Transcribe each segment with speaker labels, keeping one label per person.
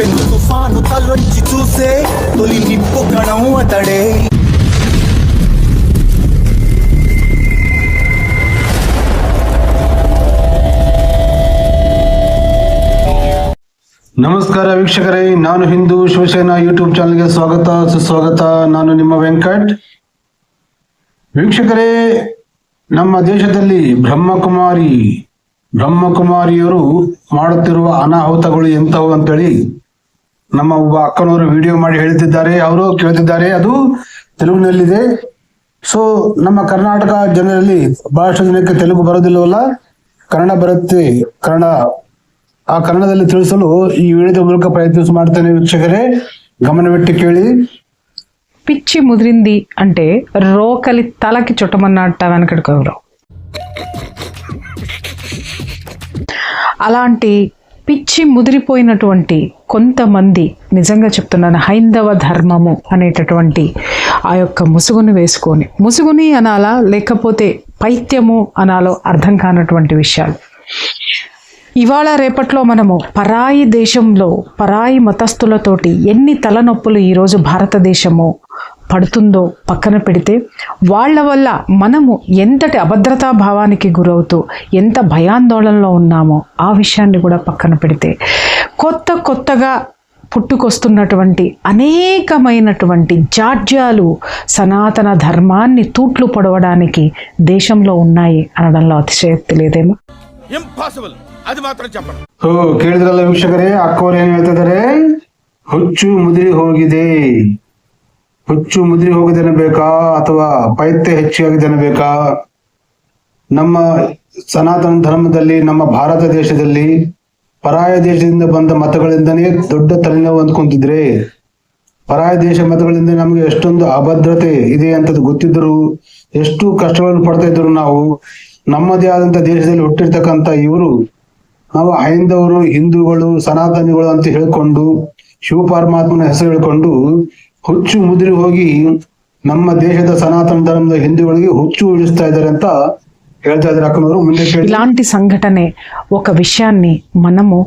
Speaker 1: పెను తుఫాను తలొంచి చూసే తొలి నిప్పు కణం అతడే.
Speaker 2: ನಮಸ್ಕಾರ ವೀಕ್ಷಕರೇ, ನಾನು ಹಿಂದೂ ಶಿವಸೇನಾ ಯೂಟ್ಯೂಬ್ ಚಾನಲ್ಗೆ ಸ್ವಾಗತ ಸುಸ್ವಾಗತ. ನಾನು ನಿಮ್ಮ ವೆಂಕಟ್. ವೀಕ್ಷಕರೇ, ನಮ್ಮ ದೇಶದಲ್ಲಿ ಬ್ರಹ್ಮಕುಮಾರಿಯರು ಮಾಡುತ್ತಿರುವ ಅನಾಹುತಗಳು ಎಂಥವು ಅಂತೇಳಿ ನಮ್ಮ ಒಬ್ಬ ಅಕ್ಕನವರು ವಿಡಿಯೋ ಮಾಡಿ ಹೇಳ್ತಿದ್ದಾರೆ, ಅವರು ಕೇಳ್ತಿದ್ದಾರೆ. ಅದು ತೆಲುಗಿನಲ್ಲಿದೆ. ಸೊ ನಮ್ಮ ಕರ್ನಾಟಕ ಜನರಲ್ಲಿ ಬಹಳಷ್ಟು ಜನಕ್ಕೆ ತೆಲುಗು ಬರೋದಿಲ್ಲವಲ್ಲ, ಕನ್ನಡ ಬರುತ್ತೆ. ಆ ಕನ್ನಡದಲ್ಲಿ ತಿಳಿಸಲು ಈ ವಿಡಿಯೋದ ಮೂಲಕ ప్రయత్నం ಮಾಡ್ತೇನೆ. ವೀಕ್ಷಕರೇ గమనబెట్టి ಕೇಳಿ.
Speaker 3: పిచ్చి ముదిరింది అంటే రోకలి తలకి చుట్టమన్నట్ట వెనకడుకోరు. అలాంటి పిచ్చి ముదిరిపోయినటువంటి కొంతమంది, నిజంగా చెప్తున్నాను, హైందవ ధర్మము అనేటటువంటి ఆ యొక్క ముసుగుని అనాలా లేకపోతే పైత్యము అనాలో అర్థం కానటువంటి విషయాలు. ఇవాళ రేపట్లో మనము పరాయి దేశంలో పరాయి మతస్థులతోటి ఎన్ని తలనొప్పులు ఈరోజు భారతదేశము పడుతుందో పక్కన పెడితే, వాళ్ళ వల్ల మనము ఎంతటి అభద్రతా భావానికి గురవుతూ ఎంత భయాందోళనలో ఉన్నామో ఆ విషయాన్ని కూడా పక్కన పెడితే, కొత్తగా పుట్టుకొస్తున్నటువంటి అనేకమైనటువంటి జాడ్యాలు సనాతన ధర్మాన్ని తూట్లు పొడవడానికి దేశంలో ఉన్నాయి అనడంలో అతిశయోక్తి లేదేమో.
Speaker 4: ಇಂಪಾಸಿಬಲ್, ಅದು ಮಾತ್ರ చెప్పండి.
Speaker 2: ಕೇಳಿದ್ರಲ್ಲ ವೀಕ್ಷಕರೇ, ಅಕ್ಕವ್ರು ಏನ್ ಹೇಳ್ತಿದ್ದಾರೆ? ಹುಚ್ಚು ಮುದಿರಿ ಹೋಗಿದೆನಬೇಕಾ ಅಥವಾ ಪೈತ್ಯ ಹೆಚ್ಚಾಗಿದೆನಬೇಕಾ? ನಮ್ಮ ಸನಾತನ ಧರ್ಮದಲ್ಲಿ, ನಮ್ಮ ಭಾರತ ದೇಶದಲ್ಲಿ ಪರಾಯ ದೇಶದಿಂದ ಬಂದ ಮತಗಳಿಂದನೇ ದೊಡ್ಡ ತಲೆನೋವು ಅಂದ್ಕೊಂತಿದ್ರೆ, ಪರಾಯ ದೇಶ ಮತಗಳಿಂದ ನಮಗೆ ಎಷ್ಟೊಂದು ಅಭದ್ರತೆ ಇದೆ ಅಂತ ಗೊತ್ತಿದ್ರು, ಎಷ್ಟು ಕಷ್ಟಗಳನ್ನು ಪಡ್ತಾ ಇದ್ರು. ನಾವು ನಮ್ಮದೇ ಆದಂತ ದೇಶದಲ್ಲಿ ಹುಟ್ಟಿರ್ತಕ್ಕಂಥ ಇವರು, ನಾವು ಹೈಂದವರು, ಹಿಂದೂಗಳು, ಸನಾತನಿಗಳು ಅಂತ ಹೇಳ್ಕೊಂಡು ಶಿವಪರಮಾತ್ಮನ ಹೆಸರು ಹೇಳ್ಕೊಂಡು ಹುಚ್ಚು ಮುದಿರಿ ಹೋಗಿ ನಮ್ಮ ದೇಶದ ಸನಾತನ ಧರ್ಮದ ಹಿಂದೂಗಳಿಗೆ ಹುಚ್ಚು ಉಳಿಸ್ತಾ ಇದ್ದಾರೆ ಅಂತ ಹೇಳ್ತಾ ಇದ್ದಾರೆ ಅಕ್ಕನವರು. ಮುಂದೆ
Speaker 3: ఇలాంటి సంఘటనే ఒక విషయాన్ని మనము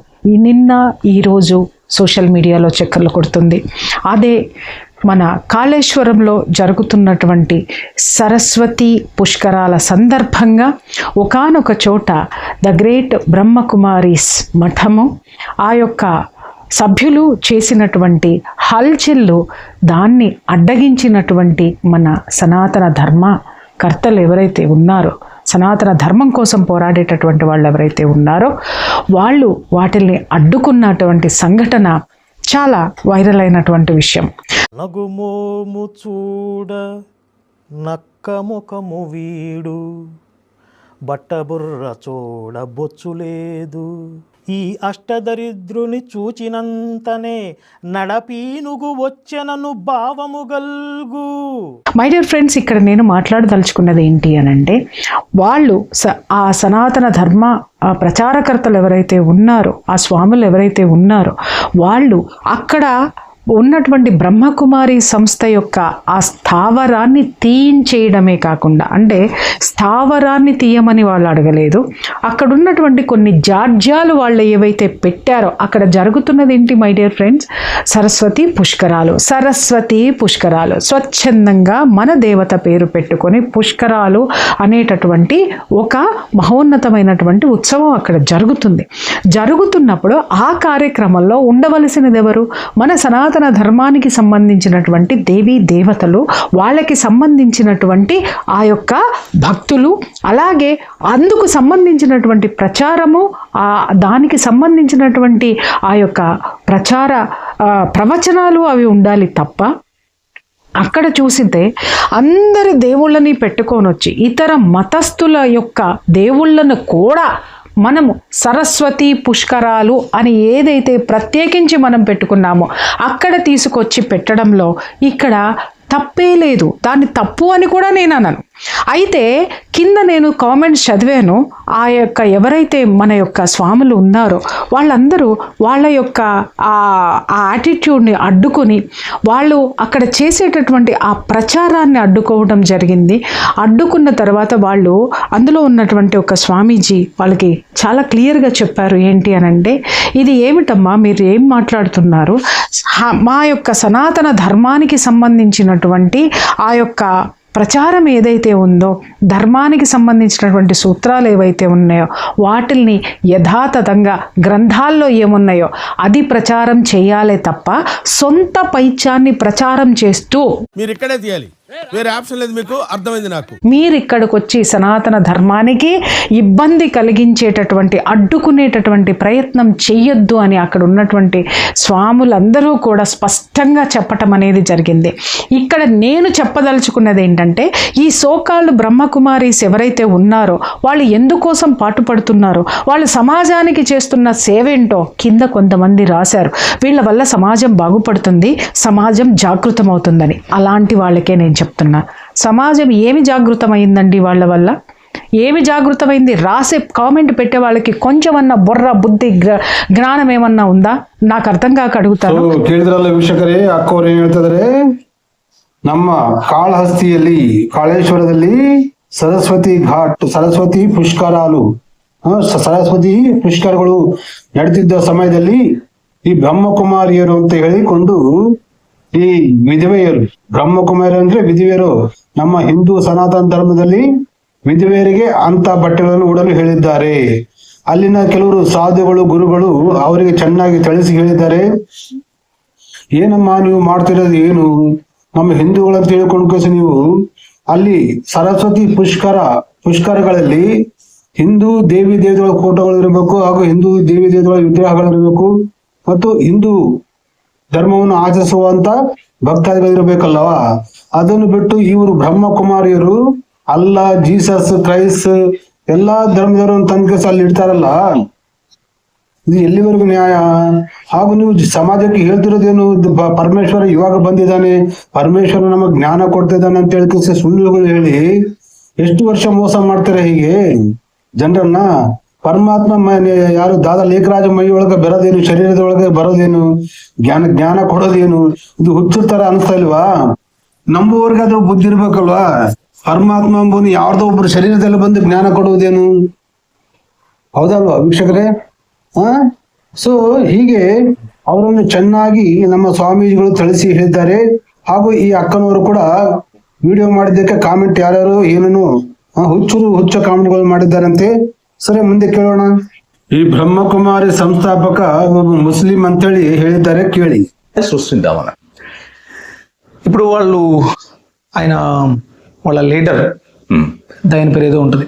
Speaker 3: నిన్న ఈరోజు సోషల్ మీడియాలో చక్కర్లు కొడుతుంది. అదే మన కాళేశ్వరంలో జరుగుతున్నటువంటి సరస్వతి పుష్కరాల సందర్భంగా ఒకానొక చోట ద గ్రేట్ బ్రహ్మకుమారీస్ మఠము, ఆ యొక్క సభ్యులు చేసినటువంటి హల్చల్లు, దాన్ని అడ్డగించినటువంటి మన సనాతన ధర్మకర్తలు ఎవరైతే ఉన్నారో, సనాతన ధర్మం కోసం పోరాడేటటువంటి వాళ్ళు ఎవరైతే ఉన్నారో, వాళ్ళు వాటిల్ని అడ్డుకున్నటువంటి సంఘటన చాలా వైరల్ అయినటువంటి విషయం.
Speaker 5: నగుమోము చూడ నక్కముఖము వీడు, బట్టబుర్ర చూడ బొచ్చు లేదు, ఈ అష్టదరిద్రుని చూచినంతనే నడపీనుగు వచ్చెనను భావము గల్గు.
Speaker 3: మై డియర్ ఫ్రెండ్స్, ఇక్కడ నేను మాట్లాడదలుచుకున్నది ఏంటి అనంటే, వాళ్ళు ఆ సనాతన ధర్మ ప్రచారకర్తలు ఎవరైతే ఉన్నారో, ఆ స్వాములు ఎవరైతే ఉన్నారో, వాళ్ళు అక్కడ ఉన్నటువంటి బ్రహ్మకుమారి సంస్థ యొక్క ఆ స్థావరాన్ని తీయించేయడమే కాకుండా, అంటే స్థావరాన్ని తీయమని వాళ్ళు అడగలేదు, అక్కడ ఉన్నటువంటి కొన్ని జాడ్యాలు వాళ్ళు ఏవైతే పెట్టారో, అక్కడ జరుగుతున్నది ఏంటి మై డియర్ ఫ్రెండ్స్? సరస్వతి పుష్కరాలు స్వచ్ఛందంగా మన దేవత పేరు పెట్టుకొని పుష్కరాలు అనేటటువంటి ఒక మహోన్నతమైనటువంటి ఉత్సవం అక్కడ జరుగుతున్నప్పుడు ఆ కార్యక్రమంలో ఉండవలసినది ఎవరు? మన సనాతన ధర్మానికి సంబంధించినటువంటి దేవీ దేవతలు, వాళ్ళకి సంబంధించినటువంటి ఆ యొక్క భక్తులు, అలాగే అందుకు సంబంధించినటువంటి ప్రచారము, దానికి సంబంధించినటువంటి ఆ యొక్క ప్రవచనాలు అవి ఉండాలి తప్ప, అక్కడ చూసితే అందరి దేవుళ్ళని పెట్టుకొని వచ్చి ఇతర మతస్థుల యొక్క దేవుళ్ళను కూడా మనము సరస్వతి పుష్కరాలు అని ఏదైతే ప్రత్యేకించి మనం పెట్టుకున్నామో అక్కడ తీసుకొచ్చి పెట్టడంలో ఇక్కడ తప్పే లేదు. దాన్ని తప్పు అని కూడా నేను అనను. అయితే కింద నేను కామెంట్స్ చదివాను. ఆ యొక్క ఎవరైతే మన యొక్క స్వాములు ఉన్నారో వాళ్ళందరూ వాళ్ళ యొక్క ఆ యాటిట్యూడ్ని అడ్డుకొని వాళ్ళు అక్కడ చేసేటటువంటి ఆ ప్రచారాన్ని అడ్డుకోవడం జరిగింది. అడ్డుకున్న తర్వాత వాళ్ళు అందులో ఉన్నటువంటి ఒక స్వామీజీ వాళ్ళకి చాలా క్లియర్గా చెప్పారు. ఏంటి అని అంటే, ఇది ఏమిటమ్మా మీరు ఏం మాట్లాడుతున్నారు, మా యొక్క సనాతన ధర్మానికి సంబంధించినటువంటి ఆ యొక్క ప్రచారం ఏదైతే ఉందో, ధర్మానికి సంబంధించినటువంటి సూత్రాలు ఏవైతే ఉన్నాయో వాటిల్ని యథాతథంగా గ్రంథాల్లో ఏమున్నాయో అది ప్రచారం చేయాలే తప్ప సొంత పైత్యాన్ని ప్రచారం చేస్తూ
Speaker 4: మీరు ఇక్కడే తీయాలి, వేరే ఆప్షన్ లేదు. మీకు అర్థమైంది నాకు.
Speaker 3: మీరు ఇక్కడికి వచ్చి సనాతన ధర్మానికి ఇబ్బంది కలిగించేటటువంటి అడ్డుకునేటటువంటి ప్రయత్నం చెయ్యొద్దు అని అక్కడ ఉన్నటువంటి స్వాములందరూ కూడా స్పష్టంగా చెప్పటం అనేది జరిగింది. ఇక్కడ నేను చెప్పదలుచుకున్నది ఏంటంటే, ఈ సోకాళ్ళు బ్రహ్మకుమారీస్ ఎవరైతే ఉన్నారో వాళ్ళు ఎందుకోసం పాటుపడుతున్నారో, వాళ్ళు సమాజానికి చేస్తున్న సేవేంటో కింద కొంతమంది రాశారు. వీళ్ళ వల్ల సమాజం బాగుపడుతుంది, సమాజం జాగృతమవుతుందని. అలాంటి వాళ్ళకే నేను చెప్తున్నా, సమాజం ఏమి జాగృతమైందండి వాళ్ళ వల్ల? ఏమి జాగృతమైంది? రాసే కామెంట్ పెట్టే వాళ్ళకి కొంచెమన్నా బుర్ర బుద్ధి ಜ್ಞಾನ ఏమన్నా ఉందా? నాకు ಅರ್ಥ ಕಾಕ ಅಡುಗುತ್ತಾను.
Speaker 2: ಕೇಳಿದ್ರಲ್ಲ ವೀಕ್ಷಕರೇ, ಅಕ್ಕವ್ರು ಏನ್ ಹೇಳ್ತಿದಾರೆ, ನಮ್ಮ ಕಾಳಹಸ್ತಿಯಲ್ಲಿ ಕಾಳೇಶ್ವರದಲ್ಲಿ ಸರಸ್ವತಿ ಪುಷ್ಕರಗಳು ನಡೆದಿದ್ದ ಸಮಯದಲ್ಲಿ ಈ ಬ್ರಹ್ಮಕುಮಾರಿಯರು ಅಂತ ಹೇಳಿಕೊಂಡು ಈ ವಿಧವೆಯರು, ಬ್ರಹ್ಮಕುಮಾರಿ ಅಂದ್ರೆ ವಿಧವೆಯರು, ನಮ್ಮ ಹಿಂದೂ ಸನಾತನ ಧರ್ಮದಲ್ಲಿ ವಿಧವೆಯರಿಗೆ ಅಂತ ಬಟ್ಟೆಗಳನ್ನು ಉಡಲು ಹೇಳಿದ್ದಾರೆ. ಅಲ್ಲಿನ ಕೆಲವರು ಸಾಧುಗಳು, ಗುರುಗಳು ಅವರಿಗೆ ಚೆನ್ನಾಗಿ ತಿಳಿಸಿ ಹೇಳಿದ್ದಾರೆ. ಏನಮ್ಮ ನೀವು ಮಾಡ್ತಿರೋದು ಏನು, ನಮ್ಮ ಹಿಂದೂಗಳಂತ ಹೇಳ್ಕೊಂಡು ನೀವು ಅಲ್ಲಿ ಸರಸ್ವತಿ ಪುಷ್ಕರಗಳಲ್ಲಿ ಹಿಂದೂ ದೇವಿ ದೇವತೆಗಳ ಫೋಟೋಗಳು ಇರಬೇಕು, ಹಾಗೂ ಹಿಂದೂ ದೇವಿ ದೇವತೆಗಳ ವಿಗ್ರಹಗಳಿರಬೇಕು, ಮತ್ತು ಹಿಂದೂ ಧರ್ಮವನ್ನು ಆಚರಿಸುವಂತ ಭಕ್ತಾದಿಗಳಿರಬೇಕಲ್ಲವಾ. ಅದನ್ನು ಬಿಟ್ಟು ಇವರು ಬ್ರಹ್ಮಕುಮಾರಿಯರು ಅಲ್ಲ, ಜೀಸಸ್ ಕ್ರೈಸ್ಟ್ ಎಲ್ಲಾ ಧರ್ಮದವರು ತಂದು ಅಲ್ಲಿ ಇಡ್ತಾರಲ್ಲ, ಇದು ಎಲ್ಲಿವರೆಗೂ ನ್ಯಾಯ? ಹಾಗೂ ನೀವು ಸಮಾಜಕ್ಕೆ ಹೇಳ್ತಿರೋದೇನು, ಪರಮೇಶ್ವರ ಇವಾಗ ಬಂದಿದ್ದಾನೆ, ಪರಮೇಶ್ವರ ನಮಗೆ ಜ್ಞಾನ ಕೊಡ್ತಿದ್ದಾನೆ ಅಂತ ಹೇಳಿ ಸುಳ್ಳುಗಳು ಹೇಳಿ ಎಷ್ಟು ವರ್ಷ ಮೋಸ ಮಾಡ್ತಾರೆ ಹೀಗೆ ಜನರನ್ನ? ಪರಮಾತ್ಮ ಯಾರು ದಾದಾ ಲೇಖರಾಜ ಮೈ ಒಳಗೆ ಬರೋದೇನು, ಶರೀರದ ಒಳಗೆ ಬರೋದೇನು, ಜ್ಞಾನ ಕೊಡೋದೇನು? ಇದು ಹುಚ್ಚುತ್ತರ ಅನಿಸ್ತಾ ಇಲ್ವಾ? ನಂಬುವವರ್ಗಾದ್ರೂ ಬುದ್ಧಿ ಇರ್ಬೇಕಲ್ವಾ? ಪರಮಾತ್ಮ ಎಂಬುದು ಯಾರ್ದೋ ಒಬ್ರು ಶರೀರದಲ್ಲಿ ಬಂದು ಜ್ಞಾನ ಕೊಡುವುದೇನು? ಹೌದಲ್ವಾ ವೀಕ್ಷಕರೇ? ಸೊ ಹೀಗೆ ಅವರನ್ನು ಚೆನ್ನಾಗಿ ನಮ್ಮ ಸ್ವಾಮೀಜಿಗಳು ತಿಳಿಸಿ ಹೇಳಿದ್ದಾರೆ. ಹಾಗೂ ಈ ಅಕ್ಕನವರು ಕೂಡ ವಿಡಿಯೋ ಮಾಡಿದ್ದಕ್ಕೆ ಕಾಮೆಂಟ್ ಯಾರ್ಯಾರು ಏನೇನು ಹುಚ್ಚ ಕಾಮೆಂಟ್ಗಳು ಮಾಡಿದ್ದಾರಂತೆ. ಸರಿ, ಮುಂದೆ ಕೇಳೋಣ. ఈ బ్రహ్మకుమారి సంస్థాపక ముస్లిం అంతేಳಿ ಹೇಳಿದ್ದಾರೆ, ಕೇಳಿ.
Speaker 6: సృష్టిద్దామని ఇప్పుడు ఆయన వాళ్ళ లీడర్ ఆయన పేరు ఏదో ఉంటుంది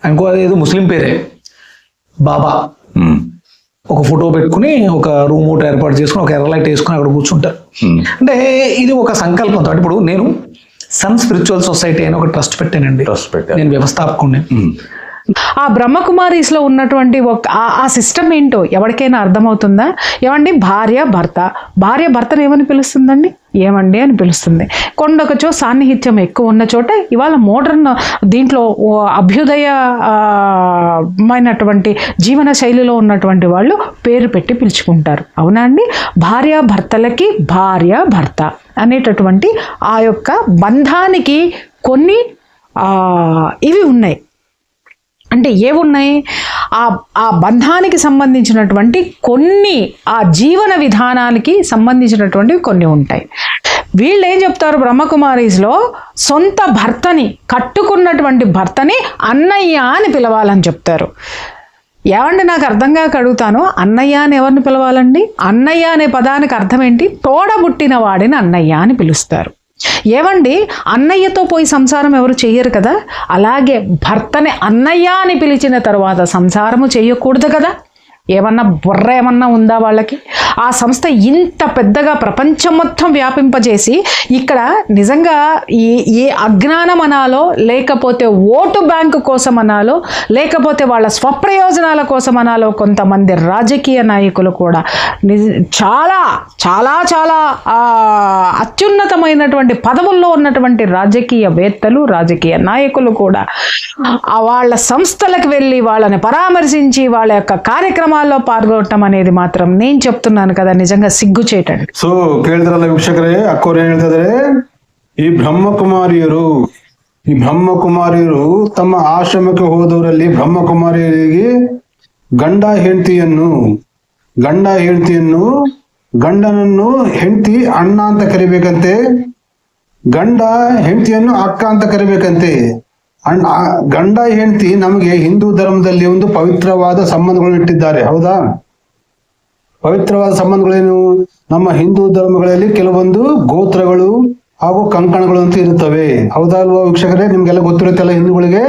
Speaker 6: అనుకో, అదేదో ముస్లిం పేరే, బాబా. ఒక ఫోటో పెట్టుకుని ఒక రూమ్ ఒకటి ఏర్పాటు చేసుకుని ఒక ఎర్ర లైట్ వేసుకుని అక్కడ కూర్చుంటారు. అంటే ఇది ఒక సంకల్పంతో. ఇప్పుడు నేను సన్ స్పిరిచువల్ సొసైటీ అని ఒక ట్రస్ట్ పెట్టానండి, నేను వ్యవస్థాపకుడిని.
Speaker 3: ఆ బ్రహ్మకుమారీస్లో ఉన్నటువంటి ఆ సిస్టమ్ ఏంటో ఎవరికైనా అర్థమవుతుందా? ఏమండి, భార్య భర్తను ఏమని పిలుస్తుందండి? ఏమండి అని పిలుస్తుంది. కొండొకచో సాన్నిహిత్యం ఎక్కువ ఉన్న చోట ఇవాళ మోడర్న్ దీంట్లో అభ్యుదయమైనటువంటి జీవన శైలిలో ఉన్నటువంటి వాళ్ళు పేరు పెట్టి పిలుచుకుంటారు. అవునా అండి? భార్యాభర్తలకి భర్త అనేటటువంటి ఆ యొక్క బంధానికి కొన్ని ఇవి ఉన్నాయి. అంటే ఏమున్నాయి? ఆ బంధానికి సంబంధించినటువంటి కొన్ని, ఆ జీవన విధానానికి సంబంధించినటువంటివి కొన్ని ఉంటాయి. వీళ్ళు ఏం చెప్తారు బ్రహ్మకుమారీస్లో, సొంత భర్తని, కట్టుకున్నటువంటి భర్తని అన్నయ్య అని పిలవాలని చెప్తారు. ఏమండి, నాకు అర్థం కాక అడుగుతాను, అన్నయ్య అని ఎవరిని పిలవాలండి? అన్నయ్య అనే పదానికి అర్థం ఏంటి? తోడబుట్టిన వాడిని అన్నయ్య అని పిలుస్తారు. ఏమండి, అన్నయ్యతో పోయి సంసారం ఎవరు చెయ్యరు కదా, అలాగే భర్తని అన్నయ్య అని పిలిచిన తర్వాత సంసారము చెయ్యకూడదు కదా? ఏమన్నా బుర్ర ఏమన్నా ఉందా వాళ్ళకి? ఆ సంస్థ ఇంత పెద్దగా ప్రపంచం మొత్తం వ్యాపింపజేసి ఇక్కడ నిజంగా ఏ అజ్ఞానం అనాలో, లేకపోతే ఓటు బ్యాంకు కోసం అనాలో, లేకపోతే వాళ్ళ స్వప్రయోజనాల కోసం అనాలో, కొంతమంది రాజకీయ నాయకులు కూడా చాలా చాలా చాలా అత్యున్నతమైనటువంటి పదవుల్లో ఉన్నటువంటి రాజకీయవేత్తలు, రాజకీయ నాయకులు కూడా వాళ్ళ సంస్థలకు వెళ్ళి వాళ్ళని పరామర్శించి వాళ్ళ యొక్క కార్యక్రమాల్లో పాల్గొనటం అనేది మాత్రం నేను చెప్తున్నాను కదా, నిజంగా సిగ్గుచేటండి.
Speaker 2: ಸೊ ಕೇಳಿದ್ರಲ್ಲ ವೀಕ್ಷಕರೇ, ಅಕ್ಕೋರು ಏನ್ ಹೇಳ್ತಿದಾರೆ, ಈ ಬ್ರಹ್ಮಕುಮಾರಿಯರು ತಮ್ಮ ಆಶ್ರಮಕ್ಕೆ ಹೋದವರಲ್ಲಿ ಬ್ರಹ್ಮಕುಮಾರಿಯರಿಗೆ ಗಂಡ ಹೆಂಡತಿಯನ್ನು ಗಂಡನನ್ನು ಹೆಂಡತಿ ಅಣ್ಣ ಅಂತ ಕರಿಬೇಕಂತೆ, ಗಂಡ ಹೆಂಡತಿಯನ್ನು ಅಕ್ಕ ಅಂತ ಕರಿಬೇಕಂತೆ. ಗಂಡ ಹೆಂಡತಿ ನಮಗೆ ಹಿಂದೂ ಧರ್ಮದಲ್ಲಿ ಒಂದು ಪವಿತ್ರವಾದ ಸಂಬಂಧಗಳು ಇಟ್ಟಿದ್ದಾರೆ, ಹೌದಾ? ಪವಿತ್ರವಾದ ಸಂಬಂಧಗಳೇನು? ನಮ್ಮ ಹಿಂದೂ ಧರ್ಮಗಳಲ್ಲಿ ಕೆಲವೊಂದು ಗೋತ್ರಗಳು ಹಾಗೂ ಕಂಕಣಗಳು ಅಂತ ಇರುತ್ತವೆ, ಹೌದಾ ಅಲ್ವಾ ವೀಕ್ಷಕರೇ? ನಿಮ್ಗೆಲ್ಲ ಗೊತ್ತಿರುತ್ತಲ್ಲ, ಹಿಂದೂಗಳಿಗೆ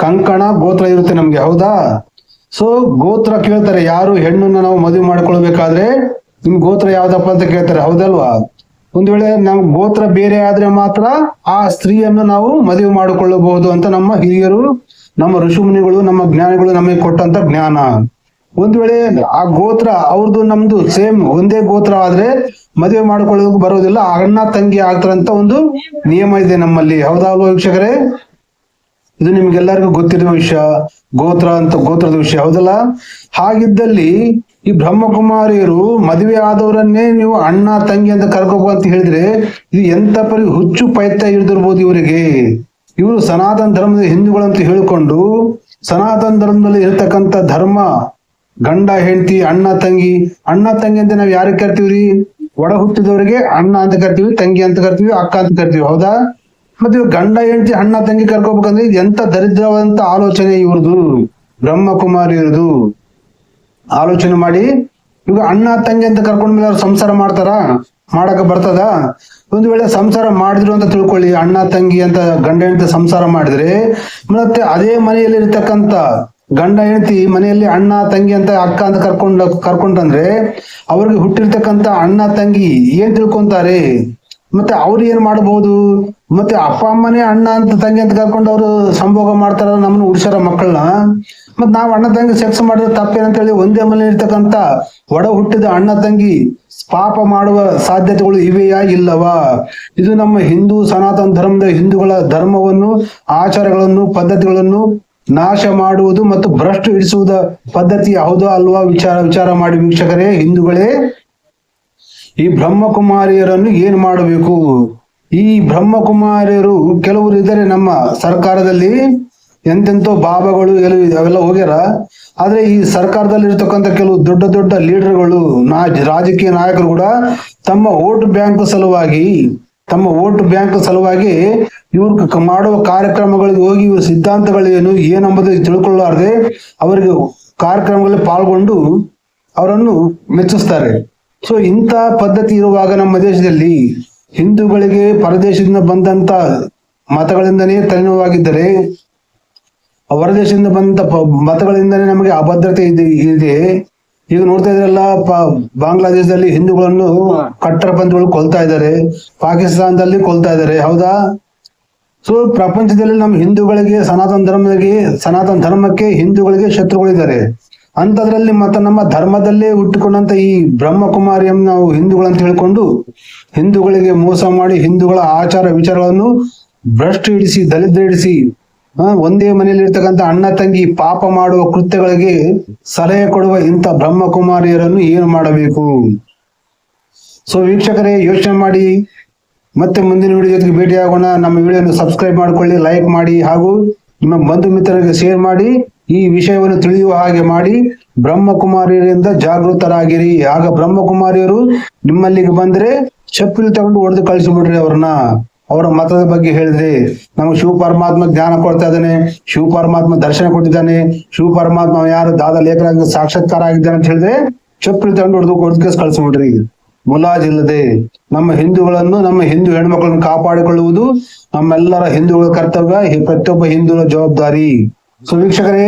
Speaker 2: ಕಂಕಣ ಗೋತ್ರ ಇರುತ್ತೆ ನಮ್ಗೆ, ಹೌದಾ? ಸೊ ಗೋತ್ರ ಕೇಳ್ತಾರೆ, ಯಾರು ಹೆಣ್ಣನ್ನ ನಾವು ಮದುವೆ ಮಾಡ್ಕೊಳ್ಬೇಕಾದ್ರೆ ನಿಮ್ ಗೋತ್ರ ಯಾವ್ದಪ್ಪ ಅಂತ ಕೇಳ್ತಾರೆ, ಹೌದಲ್ವಾ? ಒಂದ್ ವೇಳೆ ನಮ್ ಗೋತ್ರ ಬೇರೆ ಆದ್ರೆ ಮಾತ್ರ ಆ ಸ್ತ್ರೀಯನ್ನು ನಾವು ಮದುವೆ ಮಾಡಿಕೊಳ್ಳಬಹುದು ಅಂತ ನಮ್ಮ ಹಿರಿಯರು, ನಮ್ಮ ಋಷಿಮುನಿಗಳು, ನಮ್ಮ ಜ್ಞಾನಿಗಳು ನಮಗೆ ಕೊಟ್ಟಂತ ಜ್ಞಾನ. ಒಂದ್ ವೇಳೆ ಆ ಗೋತ್ರ ಅವ್ರದ್ದು ನಮ್ದು ಸೇಮ್ ಒಂದೇ ಗೋತ್ರ ಆದ್ರೆ ಮದುವೆ ಮಾಡ್ಕೊಳ್ಳೋದಕ್ಕೆ ಬರೋದಿಲ್ಲ, ಅಣ್ಣ ತಂಗಿ ಆಗ್ತಾರಂತ ಒಂದು ನಿಯಮ ಇದೆ ನಮ್ಮಲ್ಲಿ, ಹೌದಾ ಅಲ್ವಾ ವೀಕ್ಷಕರೇ? ಇದು ನಿಮ್ಗೆಲ್ಲರಿಗೂ ಗೊತ್ತಿರುವ ವಿಷಯ, ಗೋತ್ರದ ವಿಷಯ, ಹೌದಲ್ಲ? ಹಾಗಿದ್ದಲ್ಲಿ ಈ ಬ್ರಹ್ಮಕುಮಾರಿಯರು ಮದುವೆ ಆದವರನ್ನೇ ನೀವು ಅಣ್ಣ ತಂಗಿ ಅಂತ ಕರ್ಕೋಬೇಕು ಅಂತ ಹೇಳಿದ್ರೆ ಇದು ಎಂತ ಹುಚ್ಚು ಪೈತ್ಯ ಹಿಡಿದಿರ್ಬೋದು ಇವರಿಗೆ. ಇವರು ಸನಾತನ ಧರ್ಮದ ಹಿಂದೂಗಳಂತ ಹೇಳಿಕೊಂಡು ಸನಾತನ ಧರ್ಮದಲ್ಲಿ ಇರತಕ್ಕಂತ ಧರ್ಮ ಗಂಡ ಹೆಂಡತಿ ಅಣ್ಣ ತಂಗಿ ಅಂತ ನಾವ್ ಯಾರಿಗೆ ಕರ್ತೀವ್ರಿ? ಒಡ ಹುಟ್ಟಿದವರಿಗೆ ಅಣ್ಣ ಅಂತ ಕರ್ತೀವಿ, ತಂಗಿ ಅಂತ ಕರ್ತೀವಿ, ಅಕ್ಕ ಅಂತ ಕರ್ತೀವಿ, ಹೌದಾ? ಮತ್ತೆ ಗಂಡ ಹೆಂಡತಿ ಅಣ್ಣ ತಂಗಿ ಕರ್ಕೋಬೇಕಂದ್ರೆ ಎಂತ ದರಿದ್ರವಾದಂತ ಆಲೋಚನೆ ಇವ್ರದು, ಬ್ರಹ್ಮಕುಮಾರಿಯರದು. ಆಲೋಚನೆ ಮಾಡಿ, ಇವಾಗ ಅಣ್ಣ ತಂಗಿ ಅಂತ ಕರ್ಕೊಂಡ್ ಮೇಲೆ ಅವ್ರು ಸಂಸಾರ ಮಾಡಕ ಬರ್ತದ? ಒಂದು ವೇಳೆ ಸಂಸಾರ ಮಾಡಿದ್ರು ಅಂತ ತಿಳ್ಕೊಳ್ಳಿ, ಅಣ್ಣ ತಂಗಿ ಅಂತ ಗಂಡ ಹೆಂಡತಿ ಸಂಸಾರ ಮಾಡಿದ್ರೆ ಮತ್ತೆ ಅದೇ ಮನೆಯಲ್ಲಿ ಇರ್ತಕ್ಕಂತ ಗಂಡ ಹೆಂಡತಿ ಮನೆಯಲ್ಲಿ ಅಣ್ಣ ತಂಗಿ ಅಂತ ಅಕ್ಕ ಅಂತ ಕರ್ಕೊಂಡ್ರೆ ಅವ್ರಿಗೆ ಹುಟ್ಟಿರ್ತಕ್ಕಂತ ಅಣ್ಣ ತಂಗಿ ಏನ್ ತಿಳ್ಕೊಂತಾರೆ? ಮತ್ತೆ ಅವ್ರು ಏನ್ ಮಾಡಬಹುದು? ಮತ್ತೆ ಅಪ್ಪ ಅಮ್ಮನೇ ಅಣ್ಣ ಅಂತ ತಂಗಿ ಅಂತ ಕರ್ಕೊಂಡು ಅವರು ಸಂಭೋಗ ಮಾಡ್ತಾರ, ನಮ್ಮನ್ನ ಉಡ್ಸಾರ ಮಕ್ಕಳನ್ನ. ಮತ್ ನಾವ್ ಅಣ್ಣ ತಂಗಿ ಸೆಕ್ಸ್ ಮಾಡಿದ್ರೆ ತಪ್ಪೇನಂತ ಹೇಳಿ ಒಂದೇ ಮನೆ ಇರ್ತಕ್ಕಂತ ಒಡ ಹುಟ್ಟಿದ ಅಣ್ಣ ತಂಗಿ ಪಾಪ ಮಾಡುವ ಸಾಧ್ಯತೆಗಳು ಇವೆಯಾ ಇಲ್ಲವಾ? ಇದು ನಮ್ಮ ಹಿಂದೂ ಸನಾತನ ಧರ್ಮದ ಹಿಂದೂಗಳ ಧರ್ಮವನ್ನು, ಆಚಾರಗಳನ್ನು, ಪದ್ಧತಿಗಳನ್ನು ನಾಶ ಮಾಡುವುದು ಮತ್ತು ಭ್ರಷ್ಟು ಇಡಿಸುವುದ ಪದ್ಧತಿ ಹೌದಾ ಅಲ್ವಾ? ವಿಚಾರ ಮಾಡಿ ವೀಕ್ಷಕರೇ, ಹಿಂದೂಗಳೇ. ಈ ಬ್ರಹ್ಮಕುಮಾರಿಯರನ್ನು ಏನ್ ಮಾಡಬೇಕು? ಈ ಬ್ರಹ್ಮಕುಮಾರಿಯರು ಕೆಲವರು ಇದ್ದಾರೆ ನಮ್ಮ ಸರ್ಕಾರದಲ್ಲಿ, ಎಂತೆಂತೋ ಬಾಬಾಗಳು ಅವೆಲ್ಲ ಹೋಗ್ಯಾರ. ಆದ್ರೆ ಈ ಸರ್ಕಾರದಲ್ಲಿ ಇರ್ತಕ್ಕಂಥ ಕೆಲವು ದೊಡ್ಡ ದೊಡ್ಡ ಲೀಡರ್ಗಳು, ರಾಜಕೀಯ ನಾಯಕರು ಕೂಡ ತಮ್ಮ ವೋಟ್ ಬ್ಯಾಂಕ್ ಸಲುವಾಗಿ ಇವ್ರು ಮಾಡುವ ಕಾರ್ಯಕ್ರಮಗಳಿಗೆ ಹೋಗಿ ಇವ್ರ ಸಿದ್ಧಾಂತಗಳೇನು ಏನಂಬುದು ತಿಳ್ಕೊಳ್ಳಾರ್ದೆ ಅವರಿಗೆ ಕಾರ್ಯಕ್ರಮಗಳಲ್ಲಿ ಪಾಲ್ಗೊಂಡು ಅವರನ್ನು ಮೆಚ್ಚಿಸ್ತಾರೆ. ಸೊ ಇಂಥ ಪದ್ಧತಿ ಇರುವಾಗ ನಮ್ಮ ದೇಶದಲ್ಲಿ ಹಿಂದೂಗಳಿಗೆ ಪರದೇಶದಿಂದ ಬಂದಂತ ಮತಗಳಿಂದನೇ ತಲೆನೋವಾಗಿದ್ದರೆ, ಹೊರದೇಶದಿಂದ ಬಂದ ಮತಗಳಿಂದನೇ ನಮಗೆ ಅಭದ್ರತೆ ಇದೆ. ಈಗ ನೋಡ್ತಾ ಇದ್ರಲ್ಲ, ಬಾಂಗ್ಲಾದೇಶದಲ್ಲಿ ಹಿಂದೂಗಳನ್ನು ಕಟ್ಟರಪಂಥಿಗಳು ಕೊಲ್ತಾ ಇದ್ದಾರೆ, ಪಾಕಿಸ್ತಾನದಲ್ಲಿ ಕೊಲ್ತಾ ಇದ್ದಾರೆ, ಹೌದಾ? ಸೊ ಪ್ರಪಂಚದಲ್ಲಿ ನಮ್ಮ ಹಿಂದೂಗಳಿಗೆ, ಸನಾತನ ಧರ್ಮಕ್ಕೆ ಹಿಂದೂಗಳಿಗೆ ಶತ್ರುಗಳಿದ್ದಾರೆ. ಅಂತದ್ರಲ್ಲಿ ಮತ್ತೆ ನಮ್ಮ ಧರ್ಮದಲ್ಲೇ ಹುಟ್ಟಿಕೊಂಡಂತ ಈ ಬ್ರಹ್ಮಕುಮಾರಿಯನ್ನು ನಾವು ಹಿಂದೂಗಳಂತ ಹೇಳ್ಕೊಂಡು ಹಿಂದೂಗಳಿಗೆ ಮೋಸ ಮಾಡಿ ಹಿಂದೂಗಳ ಆಚಾರ ವಿಚಾರಗಳನ್ನು ಭ್ರಷ್ಟು ಹಿಡಿಸಿ, ದಲಿದ್ರ ಹಿಡಿಸಿ, ಒಂದೇ ಮನೆಯಲ್ಲಿ ಇರ್ತಕ್ಕಂಥ ಅಣ್ಣ ತಂಗಿ ಪಾಪ ಮಾಡುವ ಕೃತ್ಯಗಳಿಗೆ ಸಲಹೆ ಕೊಡುವ ಇಂಥ ಬ್ರಹ್ಮಕುಮಾರಿಯರನ್ನು ಏನು ಮಾಡಬೇಕು? ಸೊ ವೀಕ್ಷಕರೇ, ಯೋಚನೆ ಮಾಡಿ. ಮತ್ತೆ ಮುಂದಿನ ವಿಡಿಯೋ ಜೊತೆಗೆ ಭೇಟಿಯಾಗೋಣ. ನಮ್ಮ ವಿಡಿಯೋನ ಸಬ್ಸ್ಕ್ರೈಬ್ ಮಾಡ್ಕೊಳ್ಳಿ, ಲೈಕ್ ಮಾಡಿ, ಹಾಗೂ ನಿಮ್ಮ ಬಂಧು ಮಿತ್ರರಿಗೆ ಶೇರ್ ಮಾಡಿ. ಈ ವಿಷಯವನ್ನು ತಿಳಿಯುವ ಹಾಗೆ ಮಾಡಿ. ಬ್ರಹ್ಮಕುಮಾರಿಯರಿಂದ ಜಾಗೃತರಾಗಿರಿ. ಆಗ ಬ್ರಹ್ಮಕುಮಾರಿಯರು ನಿಮ್ಮಲ್ಲಿಗೆ ಬಂದ್ರೆ ಚಪ್ಪಲಿ ತಗೊಂಡು ಹೊಡೆದು ಕಳಿಸಿಬಿಡ್ರಿ ಅವ್ರನ್ನ. ಅವರ ಮತದ ಬಗ್ಗೆ ಹೇಳಿದ್ರೆ, ನಮ್ಗೆ ಶಿವ ಪರಮಾತ್ಮ ಜ್ಞಾನ ಕೊಡ್ತಾ ಇದ್ದಾನೆ, ಶಿವ ಪರಮಾತ್ಮ ದರ್ಶನ ಕೊಟ್ಟಿದ್ದಾನೆ, ಶಿವ ಪರಮಾತ್ಮ ಯಾರು ದಾದ ಲೇಖರಾಗಿ ಸಾಕ್ಷಾತ್ಕಾರ ಆಗಿದ್ದಾನೆ ಅಂತ ಹೇಳಿದ್ರೆ ಚಪ್ಪಲಿ ತಗೊಂಡು ಹೊಡೆದು ಕಳಿಸ್ಬಿಡ್ರಿ. ಮುಲಾಜಿಲ್ಲದೆ ನಮ್ಮ ಹಿಂದೂಗಳನ್ನು, ನಮ್ಮ ಹಿಂದೂ ಹೆಣ್ಮಕ್ಳನ್ನು ಕಾಪಾಡಿಕೊಳ್ಳುವುದು ನಮ್ಮೆಲ್ಲರ ಹಿಂದೂಗಳ ಕರ್ತವ್ಯ, ಪ್ರತಿಯೊಬ್ಬ ಹಿಂದೂಗಳ ಜವಾಬ್ದಾರಿ. ಸೊ ವೀಕ್ಷಕರೇ,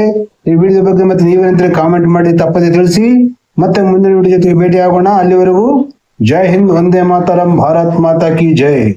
Speaker 2: ಈ ವಿಡಿಯೋ ಬಗ್ಗೆ ಮತ್ತೆ ನೀವೇನಂದ್ರೆ ಕಾಮೆಂಟ್ ಮಾಡಿ ತಪ್ಪದೆ ತಿಳಿಸಿ. ಮತ್ತೆ ಮುಂದಿನ ವಿಡಿಯೋ ಜೊತೆಗೆ ಭೇಟಿ ಆಗೋಣ. ಅಲ್ಲಿವರೆಗೂ ಜೈ ಹಿಂದ್, ವಂದೇ ಮಾತರಂ, ಭಾರತ್ ಮಾತಾ ಕಿ ಜೈ.